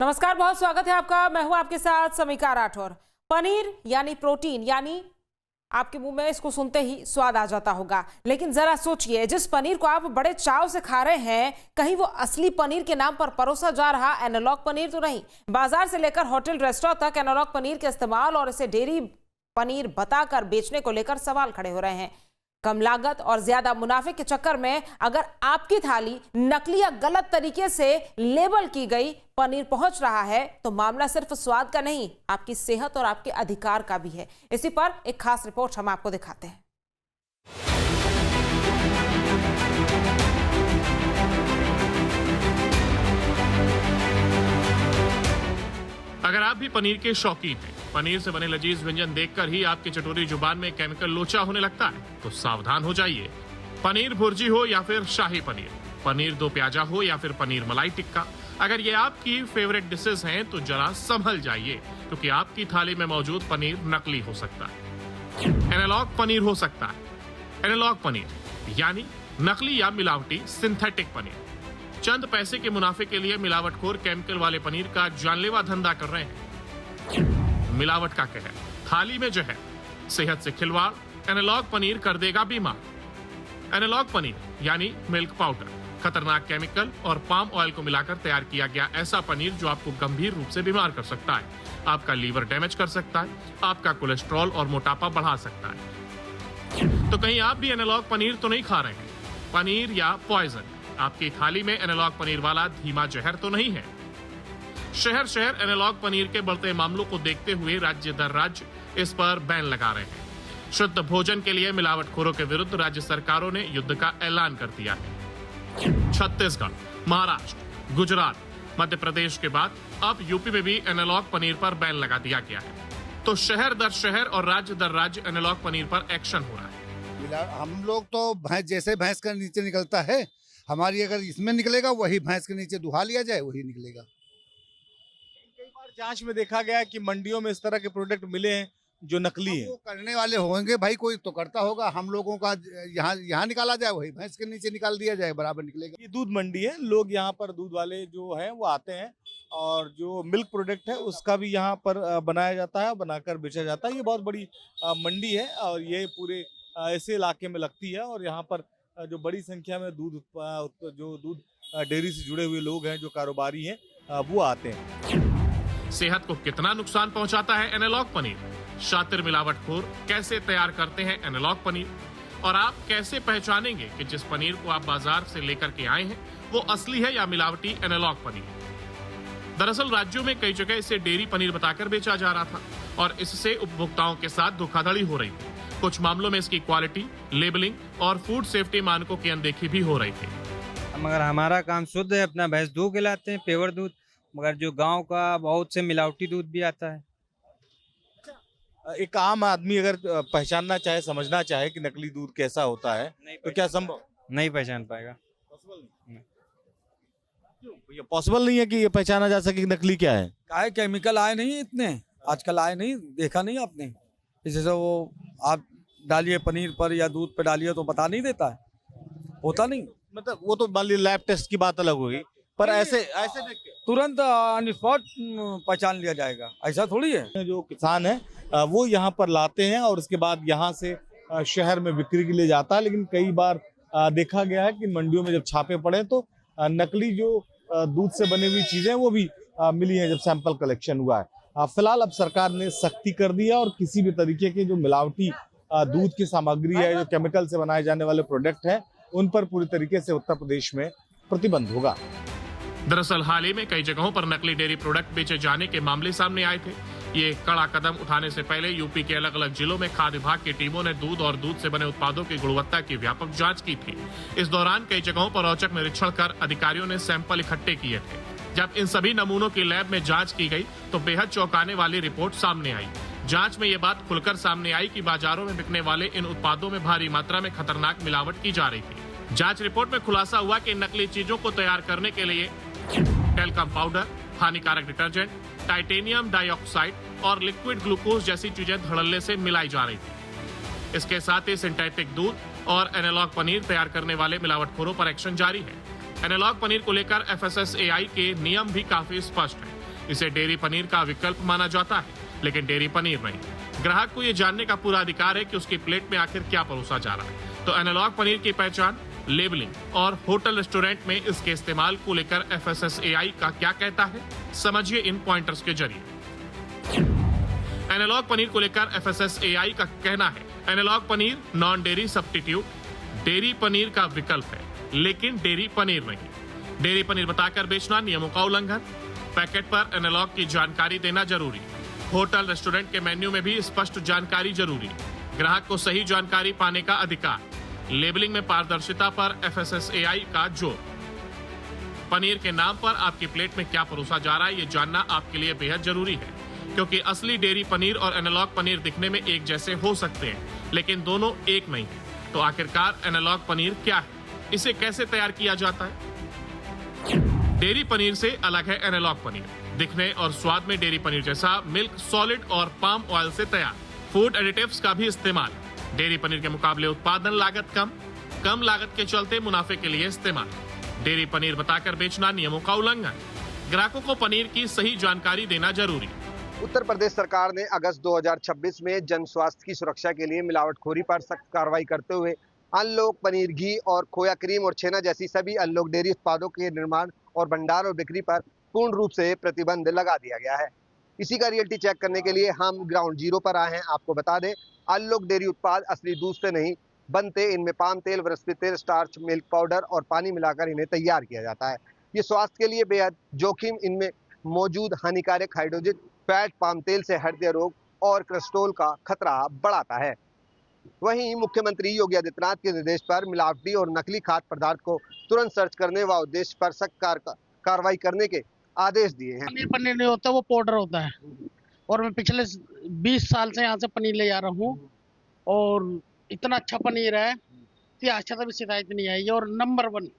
नमस्कार, बहुत स्वागत है आपका। मैं हूं आपके साथ समीका राठौर। पनीर यानी प्रोटीन, यानी आपके मुंह में इसको सुनते ही स्वाद आ जाता होगा, लेकिन जरा सोचिए, जिस पनीर को आप बड़े चाव से खा रहे हैं, कहीं वो असली पनीर के नाम पर परोसा जा रहा एनालॉग पनीर तो नहीं। बाजार से लेकर होटल रेस्टोरेंट तक एनालॉग पनीर के इस्तेमाल और इसे डेयरी पनीर बताकर बेचने को लेकर सवाल खड़े हो रहे हैं। कम लागत और ज्यादा मुनाफे के चक्कर में अगर आपकी थाली नकली या गलत तरीके से लेबल की गई पनीर पहुंच रहा है, तो मामला सिर्फ स्वाद का नहीं, आपकी सेहत और आपके अधिकार का भी है। इसी पर एक खास रिपोर्ट हम आपको दिखाते हैं। अगर आप भी पनीर के शौकीन हैं, पनीर से बने लजीज व्यंजन देखकर ही आपकी चटोरी जुबान में केमिकल लोचा होने लगता है, तो सावधान हो जाइए। पनीर भुर्जी हो या फिर शाही पनीर, पनीर दो प्याजा हो या फिर पनीर मलाई टिक्का, अगर ये आपकी फेवरेट डिशेस हैं तो जरा संभल जाइए, क्योंकि आपकी थाली में मौजूद पनीर नकली हो सकता है, एनालॉग पनीर हो सकता है। एनालॉग पनीर यानी नकली या मिलावटी सिंथेटिक पनीर। चंद पैसे के मुनाफे के लिए मिलावटखोर केमिकल वाले पनीर का जानलेवा धंधा कर रहे हैं। मिलावट का कहर, थाली में जहर, सेहत से खिलवाड़, एनालॉग पनीर कर देगा बीमार। एनालॉग पनीर यानी मिल्क पाउडर, खतरनाक केमिकल और पाम ऑयल को मिलाकर तैयार किया गया ऐसा पनीर जो आपको गंभीर रूप से बीमार कर सकता है, आपका लीवर डैमेज कर सकता है, आपका कोलेस्ट्रॉल और मोटापा बढ़ा सकता है। तो कहीं आप भी एनालॉग पनीर तो नहीं खा रहे हैं? पनीर या पॉइजन, आपकी थाली में एनालॉग पनीर वाला धीमा जहर तो नहीं है? शहर शहर एनालॉग पनीर के बढ़ते मामलों को देखते हुए राज्य दर राज्य इस पर बैन लगा रहे हैं। शुद्ध भोजन के लिए मिलावटखोरों के विरुद्ध राज्य सरकारों ने युद्ध का ऐलान कर दिया है। छत्तीसगढ़, महाराष्ट्र, गुजरात, मध्य प्रदेश के बाद अब यूपी में भी एनालॉग पनीर पर बैन लगा दिया गया है। तो शहर दर शहर और राज्य दर राज्य एनालॉग पनीर पर एक्शन हो रहा है। हम लोग तो जैसे भैंस का नीचे निकलता है, हमारी अगर इसमें निकलेगा वही भैंस के नीचे दुहा लिया जाए, वही निकलेगा। कई बार जांच में देखा गया है कि मंडियों में इस तरह के प्रोडक्ट मिले हैं जो नकली हैं। वो करने वाले होंगे भाई, कोई तो करता होगा। हम लोगों का यहाँ निकाला जाए, वही भैंस के नीचे निकाल दिया जाए, बराबर निकलेगा। ये दूध मंडी है, लोग यहाँ पर दूध वाले जो हैं वो आते हैं और जो मिल्क प्रोडक्ट है उसका भी यहाँ पर बनाया जाता है, बनाकर बेचा जाता है। ये बहुत बड़ी मंडी है और ये पूरे ऐसे इलाके में लगती है और यहाँ पर जो बड़ी संख्या में दूध डेयरी से जुड़े हुए लोग हैं, जो कारोबारी हैं, वो आते हैं। सेहत को कितना नुकसान पहुंचाता है एनालॉग पनीर? शातिर मिलावटखोर कैसे तैयार करते हैं एनालॉग पनीर? और आप कैसे पहचानेंगे कि जिस पनीर को आप बाजार से लेकर के आए हैं वो असली है या मिलावटी एनालॉग पनीर? दरअसल राज्यों में कई जगह इसे डेयरी पनीर बताकर बेचा जा रहा था और इससे उपभोक्ताओं के साथ धोखाधड़ी हो रही थी। कुछ मामलों में इसकी क्वालिटी, लेबलिंग और फूड सेफ्टी मानकों की अनदेखी भी हो रही थी। मगर हमारा काम शुद्ध है, अपना भैंस दूध खिलाते हैं, पेवर दूध। मगर जो गांव का बहुत से मिलावटी दूध भी आता है। एक आम आदमी अगर पहचानना चाहे, समझना चाहे कि नकली दूध कैसा होता है, तो क्या संभव? नहीं पहचान पाएगा। ये पॉसिबल नहीं है कि ये पहचाना जा सके कि नकली क्या है। काहे केमिकल आए नहीं इतने, आजकल आए नहीं, देखा नहीं आपने? जैसे वो आप डालिए पनीर पर या दूध पे डालिए तो पता नहीं देता है, होता नहीं। मतलब वो तो मान लीजिए लैब टेस्ट की बात अलग होगी, पर ऐसे देख के तुरंत ऑन स्पॉट पहचान लिया जाएगा, ऐसा थोड़ी है। जो किसान है वो यहाँ पर लाते हैं और उसके बाद यहाँ से शहर में बिक्री के लिए जाता है। लेकिन कई बार देखा गया है कि मंडियों में जब छापे पड़े तो नकली जो दूध से बनी हुई चीजें वो भी मिली हैं जब सैंपल कलेक्शन हुआ है। फिलहाल अब सरकार ने सख्ती कर दी है और किसी भी तरीके के जो मिलावटी दूध की सामग्री है, जो केमिकल से बनाए जाने वाले प्रोडक्ट हैं, उन पर पूरी तरीके से उत्तर प्रदेश में प्रतिबंध होगा। दरअसल हाल ही में कई जगहों पर नकली डेयरी प्रोडक्ट बेचे जाने के मामले सामने आए थे। ये कड़ा कदम उठाने से पहले यूपी के अलग अलग जिलों में खाद्य विभाग की टीमों ने दूध और दूध से बने उत्पादों की गुणवत्ता की व्यापक जांच की थी। इस दौरान कई जगहों पर औचक निरीक्षण कर अधिकारियों ने सैंपल इकट्ठे किए थे। जब इन सभी नमूनों की लैब में जांच की गई तो बेहद चौंकाने वाली रिपोर्ट सामने आई। जांच में ये बात खुलकर सामने आई कि बाजारों में बिकने वाले इन उत्पादों में भारी मात्रा में खतरनाक मिलावट की जा रही थी। जांच रिपोर्ट में खुलासा हुआ कि नकली चीजों को तैयार करने के लिए टेल्कम पाउडर, हानिकारक डिटर्जेंट, टाइटेनियम डाइऑक्साइड और लिक्विड ग्लूकोज जैसी चीजें धड़ल्ले से मिलाई जा रही थी। इसके साथ ही सिंथेटिक दूध और एनालॉग पनीर तैयार करने वाले मिलावटखोरों पर एक्शन जारी है। एनालॉग पनीर को लेकर FSSAI के नियम भी काफी स्पष्ट हैं। इसे डेयरी पनीर का विकल्प माना जाता है, लेकिन डेयरी पनीर नहीं। ग्राहक को ये जानने का पूरा अधिकार है कि उसकी प्लेट में आखिर क्या परोसा जा रहा है। तो एनालॉग पनीर की पहचान, लेबलिंग और होटल रेस्टोरेंट में इसके इस्तेमाल को लेकर FSSAI का क्या कहता है, समझिए इन पॉइंटर्स के जरिए। एनालॉग पनीर को लेकर FSSAI का कहना है, analogue paneer non dairy substitute, dairy paneer का विकल्प है, लेकिन डेयरी पनीर नहीं। डेयरी पनीर बताकर बेचना नियमों का उल्लंघन। पैकेट पर एनालॉग की जानकारी देना जरूरी। होटल रेस्टोरेंट के मेन्यू में भी स्पष्ट जानकारी जरूरी। ग्राहक को सही जानकारी पाने का अधिकार। लेबलिंग में पारदर्शिता पर FSSAI का जोर। पनीर के नाम पर आपकी प्लेट में क्या परोसा जा रहा है, ये जानना आपके लिए बेहद जरूरी है, क्योंकि असली डेयरी पनीर और एनालॉग पनीर दिखने में एक जैसे हो सकते हैं, लेकिन दोनों एक नहीं है। तो आखिरकार एनालॉग पनीर क्या है, इसे कैसे तैयार किया जाता है? डेयरी पनीर से अलग है एनालॉग पनीर। दिखने और स्वाद में डेयरी पनीर जैसा, मिल्क सॉलिड और पाम ऑयल से तैयार। फूड एडिटिव्स का भी इस्तेमाल। डेयरी पनीर के मुकाबले उत्पादन लागत कम लागत के चलते मुनाफे के लिए इस्तेमाल। डेयरी पनीर बताकर बेचना नियमों का उल्लंघन। ग्राहकों को पनीर की सही जानकारी देना जरूरी। उत्तर प्रदेश सरकार ने अगस्त 2026 में जन स्वास्थ्य की सुरक्षा के लिए मिलावटखोरी पर सख्त कार्रवाई करते हुए अनलोक पनीर, घी और खोया क्रीम और छेना जैसी सभी अनलोक डेयरी उत्पादों के निर्माण और भंडार और बिक्री पर पूर्ण रूप से प्रतिबंध लगा दिया गया है। इसी का रियलिटी चेक करने के लिए हम ग्राउंड जीरो पर आए हैं। आपको बता दें, अनलोक डेयरी उत्पाद असली दूध से नहीं बनते। इनमें पाम तेल, वनस्पति तेल, स्टार्च, मिल्क पाउडर और पानी मिलाकर इन्हें तैयार किया जाता है। ये स्वास्थ्य के लिए बेहद जोखिम। इनमें मौजूद हानिकारक हाइड्रोजन फैट पाम तेल से हृदय रोग और कोलेस्ट्रॉल का खतरा बढ़ाता है। वहीं मुख्यमंत्री योगी आदित्यनाथ के निर्देश पर मिलावटी और नकली खाद्य पदार्थ को तुरंत सर्च करने व उद्देश्य पर सख्त कार्रवाई करने के आदेश दिए हैं। पनीर नहीं होता, वो पाउडर होता है। और मैं पिछले 20 साल से यहाँ से पनीर ले जा रहा हूँ और इतना अच्छा पनीर है कि आज तक भी शिकायत नहीं आई। और नंबर 1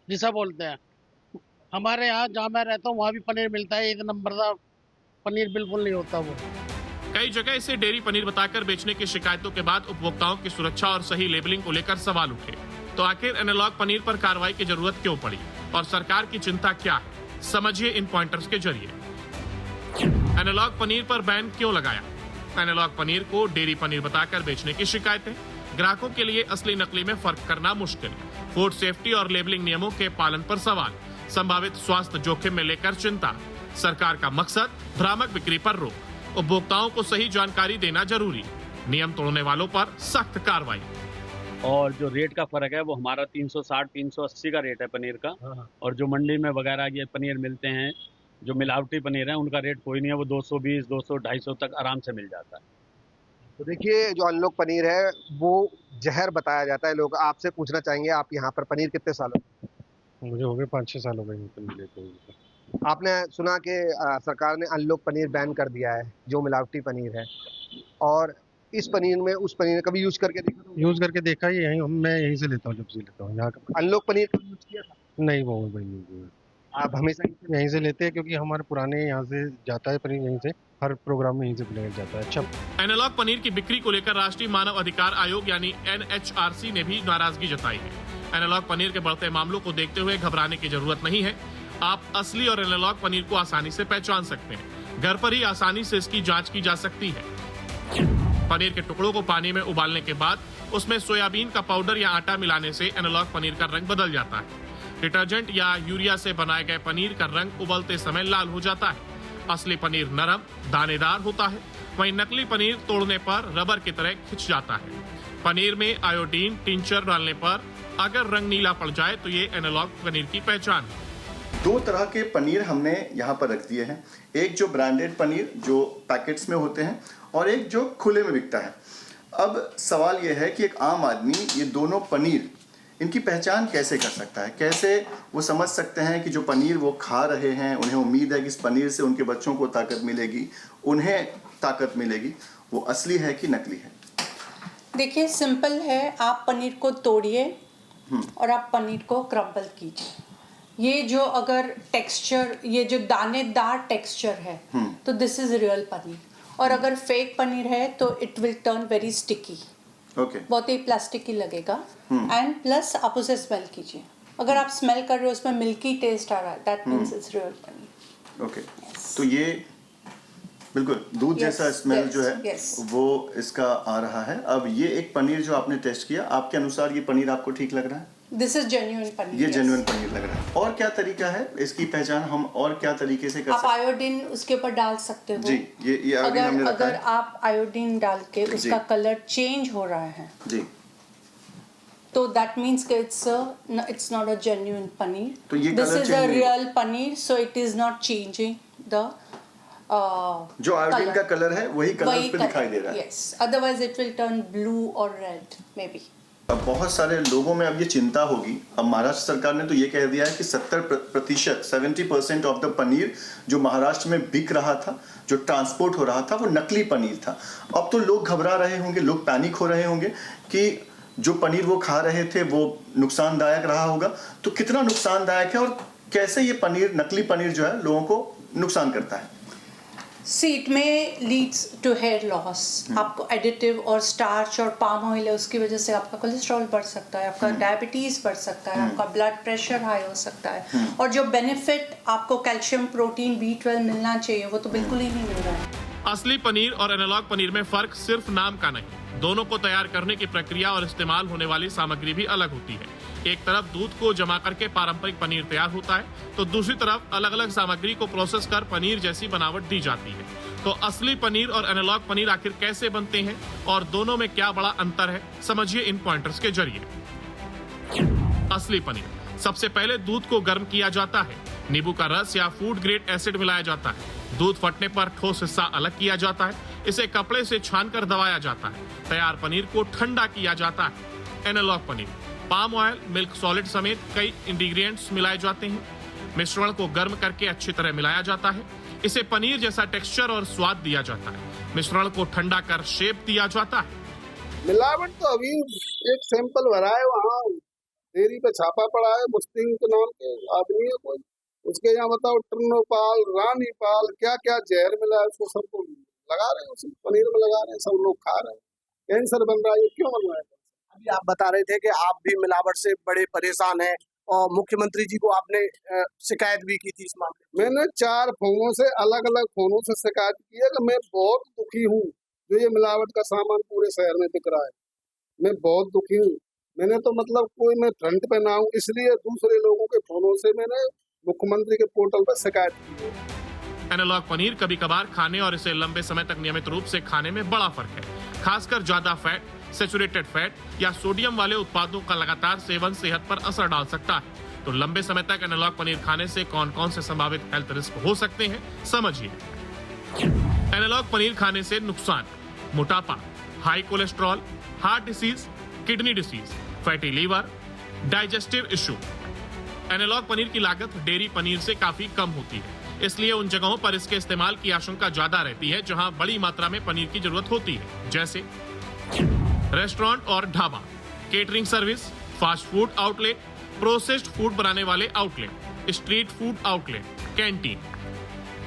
जिसे बोलते हैं, हमारे यहाँ जहाँ मैं रहता हूँ वहाँ भी पनीर मिलता है। एक नंबर का पनीर बिल्कुल नहीं होता वो। कई जगह इसे डेयरी पनीर बताकर बेचने की शिकायतों के बाद उपभोक्ताओं की सुरक्षा और सही लेबलिंग को लेकर सवाल उठे। तो आखिर एनालॉग पनीर पर कार्रवाई की जरूरत क्यों पड़ी और सरकार की चिंता क्या है, समझिए इन पॉइंटर्स के जरिए। एनालॉग पनीर पर बैन क्यों लगाया? एनालॉग पनीर को डेयरी पनीर बताकर बेचने की शिकायतें। ग्राहकों के लिए असली नकली में फर्क करना मुश्किल। फूड सेफ्टी और लेबलिंग नियमों के पालन पर सवाल। संभावित स्वास्थ्य जोखिम में लेकर चिंता। सरकार का मकसद भ्रामक बिक्री पर रोक। उपभोक्ताओं को सही जानकारी देना जरूरी। नियम तोड़ने वालों पर सख्त कार्रवाई। और जो रेट का फर्क है वो हमारा 360-380 का रेट है पनीर का। और जो मंडी में वगैरह ये पनीर मिलते हैं, जो मिलावटी पनीर है, उनका रेट कोई नहीं है। वो 220, 200, 250 तक आराम से मिल जाता है। तो देखिए, जो अनलोक पनीर है वो जहर बताया जाता है। लोग आपसे पूछना चाहेंगे, आप यहाँ पर पनीर कितने सालों? मुझे हो गए 5-6 साल हो गए। आपने सुना कि सरकार ने अनलोक पनीर बैन कर दिया है, जो मिलावटी पनीर है। और इस पनीर में उस पनीर कभी यूज करके देखा? यूज करके देखा ही यहीं, मैं यहीं से लेता हूँ, जब से लेता हूँ यहाँ का। अनलोक पनीर कभी यूज किया था? नहीं, वो भाई आप हमेशा यहीं से लेते हैं, क्योंकि हमारे पुराने यहाँ से जाता है पनीर, यहीं से हर प्रोग्राम में यहीं से पनीर जाता है। अच्छा, एनालॉग पनीर की बिक्री को लेकर राष्ट्रीय मानव अधिकार आयोग यानी NHRC ने भी नाराजगी जताई है। एनालॉग पनीर के बढ़ते मामलों को देखते हुए घबराने की जरूरत नहीं है। आप असली और एनालॉग पनीर को आसानी से पहचान सकते हैं। घर पर ही आसानी से इसकी जांच की जा सकती है। पनीर के टुकड़ों को पानी में उबालने के बाद उसमें सोयाबीन का पाउडर या आटा मिलाने से एनालॉग पनीर का रंग बदल जाता है। डिटर्जेंट या यूरिया से बनाए गए पनीर का रंग उबलते समय लाल हो जाता है। असली पनीर नरम, दानेदार होता है, वहीं नकली पनीर तोड़ने पर रबर की तरह खिंच जाता है। पनीर में आयोडीन टिंचर डालने पर अगर रंग नीला पड़ जाए तो ये एनालॉग पनीर की पहचान है। 2 तरह के पनीर हमने यहाँ पर रख दिए हैं। एक जो ब्रांडेड पनीर जो पैकेट्स में होते हैं और एक जो खुले में बिकता है। अब सवाल यह है कि एक आम आदमी ये दोनों पनीर, इनकी पहचान कैसे कर सकता है? कैसे वो समझ सकते हैं कि जो पनीर वो खा रहे हैं, उन्हें उम्मीद है कि इस पनीर से उनके बच्चों को ताकत मिलेगी, उन्हें ताकत मिलेगी, वो असली है कि नकली है? देखिए, सिंपल है। आप पनीर को तोड़िए और आप पनीर को क्रम्बल कीजिए। ये जो अगर टेक्सचर, ये जो दानेदार टेक्सचर है, तो दिस इज रियल पनीर। और अगर फेक पनीर है तो it will turn very sticky. बहुत ही प्लास्टिक ही लगेगा। एंड प्लस आप उसे स्मेल कीजिए। अगर आप स्मेल कर रहे हो उसमें मिल्की टेस्ट आ रहा है, that means it's real paneer. Okay, तो ये बिल्कुल दूध जैसा स्मेल जो है वो इसका आ रहा है। अब ये एक पनीर जो आपने टेस्ट किया, आपके अनुसार ये पनीर आपको ठीक लग रहा है? This is genuine paneer. ये जेन्युइन पनीर लग रहा है। और क्या तरीका है इसकी पहचान हम और क्या तरीके से कर सकते हैं? आप आयोडीन उसके ऊपर डाल सकते हो जी, ये आयोडीन हमने रखा अगर है। आप आयोडीन डाल के उसका कलर चेंज हो रहा है जी, तो दैट मीन्स कि it's not a genuine paneer. तो ये this colour is a real paneer, so it is not changing the जो आयोडीन का कलर है वही कलर उस पे दिखाई दे रहा है। Yes, otherwise it will turn blue और रेड मे बी। अब बहुत सारे लोगों में अब ये चिंता होगी। अब महाराष्ट्र सरकार ने तो ये कह दिया है कि 70% ऑफ द पनीर जो महाराष्ट्र में बिक रहा था, जो ट्रांसपोर्ट हो रहा था, वो नकली पनीर था। अब तो लोग घबरा रहे होंगे, लोग पैनिक हो रहे होंगे कि जो पनीर वो खा रहे थे वो नुकसानदायक रहा होगा। तो कितना नुकसानदायक है और कैसे ये पनीर, नकली पनीर जो है लोगों को नुकसान करता है? इट में लीड्स टू हेयर लॉस। आपको एडिटिव और स्टार्च और पाम ऑयल है, उसकी वजह से आपका कोलेस्ट्रॉल बढ़ सकता है, आपका डायबिटीज बढ़ सकता है, आपका ब्लड प्रेशर हाई हो सकता है, और जो बेनिफिट आपको कैल्शियम, प्रोटीन, B12 मिलना चाहिए वो तो बिल्कुल ही नहीं मिल रहा है। असली पनीर और एनालॉग पनीर में फर्क सिर्फ नाम का नहीं, दोनों को तैयार करने की प्रक्रिया और इस्तेमाल होने वाली सामग्री भी अलग होती है। एक तरफ दूध को जमा करके पारंपरिक पनीर तैयार होता है, तो दूसरी तरफ अलग अलग सामग्री को प्रोसेस कर पनीर जैसी बनावट दी जाती है। तो असली पनीर और एनालॉग पनीर आखिर कैसे बनते हैं और दोनों में क्या बड़ा अंतर है, समझिए इन पॉइंटर्स के जरिए। असली पनीर, सबसे पहले दूध को गर्म किया जाता है, नींबू का रस या फूड ग्रेड एसिड मिलाया जाता है, दूध फटने पर ठोस हिस्सा अलग किया जाता है, इसे कपड़े से छानकर दबाया जाता है, तैयार पनीर को ठंडा किया जाता है। Analogue paneer, palm oil, milk solid समेत कई इंग्रेडिएंट्स मिलाए जाते हैं, मिश्रण को गर्म करके अच्छी तरह मिलाया जाता है, इसे पनीर जैसा टेक्सचर और स्वाद दिया जाता है, मिश्रण को ठंडा कर शेप दिया जाता है। मिलावट तो अभी एक सैंपल भरा है, वहाँ डेयरी पे छापा पड़ा है, मुस्लिम के नाम के आदमी है कोई, उसके यहाँ बताओ टर्नोपाल, रानीपाल, क्या क्या जहर मिला है, उसको सबको लगा रहे हैं, उसी पनीर में लगा रहे हैं, सब लोग खा रहे हैं, कैंसर बन रहा है। ये क्यों बन रहा है? अभी आप बता रहे थे कि आप भी मिलावट से बड़े परेशान हैं और मुख्यमंत्री जी को आपने शिकायत भी की थी इस मामले में। मैंने 4 फोनों से, अलग अलग फोनों से शिकायत की है कि मैं बहुत दुखी हूँ जो ये मिलावट का सामान पूरे शहर में बिक रहा है, मैं बहुत दुखी हूँ। मैंने तो मतलब कोई मैं फ्रंट पे ना हूँ, इसलिए दूसरे लोगों के फोनों से मैंने मुख्यमंत्री के पोर्टल पर शिकायत की है। एनालॉग पनीर कभी कभार खाने और इसे लंबे समय तक नियमित रूप से खाने में बड़ा फर्क है, खासकर ज्यादा फैट, सैचुरेटेड फैट या सोडियम वाले उत्पादों का लगातार सेवन सेहत पर असर डाल सकता है। तो लंबे समय तक एनालॉग पनीर खाने से कौन कौन से संभावित हेल्थ रिस्क हो सकते हैं, समझिए। एनालॉग पनीर खाने से नुकसान: मोटापा, high cholesterol, heart disease, kidney disease, fatty liver, digestive issue. Analogue paneer की लागत डेयरी पनीर से काफी कम होती है, इसलिए उन जगहों पर इसके इस्तेमाल की आशंका ज्यादा रहती है जहां बड़ी मात्रा में पनीर की जरूरत होती है, जैसे रेस्टोरेंट और dhaba, catering service, fast food outlet, processed food बनाने वाले outlet, street food outlet, canteen.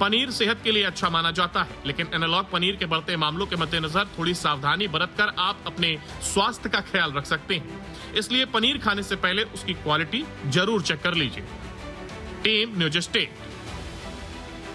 Paneer सेहत के लिए अच्छा माना जाता है, लेकिन एनालॉग पनीर के बढ़ते मामलों के मद्देनजर थोड़ी सावधानी बरतकर आप अपने स्वास्थ्य का ख्याल रख सकते हैं। इसलिए पनीर खाने से पहले उसकी क्वालिटी जरूर चेक कर लीजिए। Team news state.